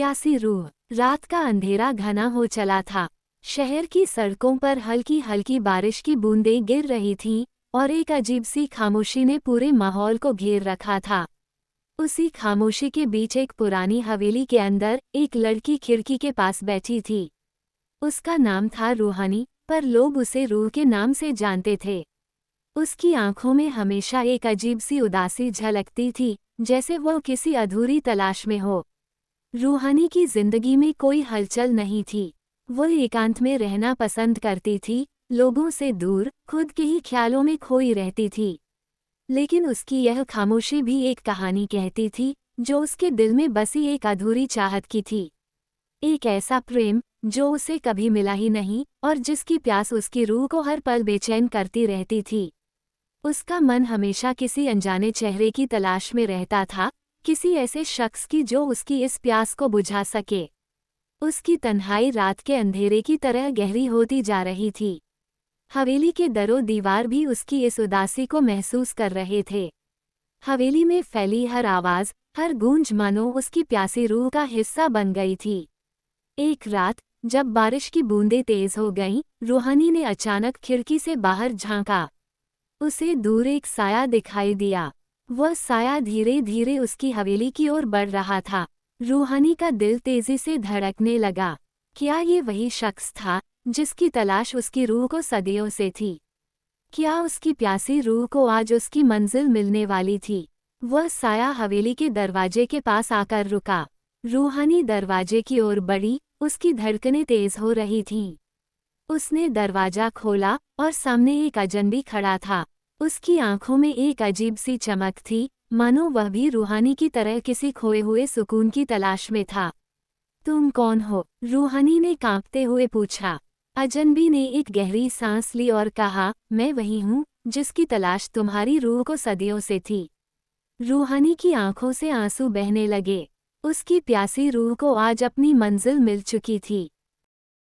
प्यासी रूह। रात का अंधेरा घना हो चला था। शहर की सड़कों पर हल्की हल्की बारिश की बूंदें गिर रही थीं और एक अजीब सी खामोशी ने पूरे माहौल को घेर रखा था। उसी खामोशी के बीच एक पुरानी हवेली के अंदर एक लड़की खिड़की के पास बैठी थी। उसका नाम था रूहानी, पर लोग उसे रूह के नाम से जानते थे। उसकी आंखों में हमेशा एक अजीब सी उदासी झलकती थी, जैसे वो किसी अधूरी तलाश में हो। रूहानी की जिंदगी में कोई हलचल नहीं थी। वो एकांत में रहना पसंद करती थी, लोगों से दूर, खुद के ही ख्यालों में खोई रहती थी। लेकिन उसकी यह खामोशी भी एक कहानी कहती थी, जो उसके दिल में बसी एक अधूरी चाहत की थी। एक ऐसा प्रेम जो उसे कभी मिला ही नहीं और जिसकी प्यास उसकी रूह को हर पल बेचैन करती रहती थी। उसका मन हमेशा किसी अनजाने चेहरे की तलाश में रहता था, किसी ऐसे शख्स की जो उसकी इस प्यास को बुझा सके। उसकी तन्हाई रात के अंधेरे की तरह गहरी होती जा रही थी। हवेली के दरों दीवार भी उसकी इस उदासी को महसूस कर रहे थे। हवेली में फैली हर आवाज़, हर गूंज मानो उसकी प्यासी रूह का हिस्सा बन गई थी। एक रात, जब बारिश की बूंदें तेज हो गईं, रूहानी ने अचानक खिड़की से बाहर झांका। उसे दूर एक साया दिखाई दिया। वह साया धीरे धीरे उसकी हवेली की ओर बढ़ रहा था। रूहानी का दिल तेजी से धड़कने लगा। क्या ये वही शख्स था जिसकी तलाश उसकी रूह को सदियों से थी? क्या उसकी प्यासी रूह को आज उसकी मंजिल मिलने वाली थी? वह साया हवेली के दरवाजे के पास आकर रुका। रूहानी दरवाजे की ओर बढ़ी, उसकी धड़कनें तेज हो रही थीं। उसने दरवाजा खोला और सामने एक अजनबी खड़ा था। उसकी आंखों में एक अजीब सी चमक थी, मानो वह भी रूहानी की तरह किसी खोए हुए सुकून की तलाश में था। तुम कौन हो? रूहानी ने कांपते हुए पूछा। अजनबी ने एक गहरी सांस ली और कहा, मैं वही हूँ जिसकी तलाश तुम्हारी रूह को सदियों से थी। रूहानी की आंखों से आंसू बहने लगे। उसकी प्यासी रूह को आज अपनी मंजिल मिल चुकी थी।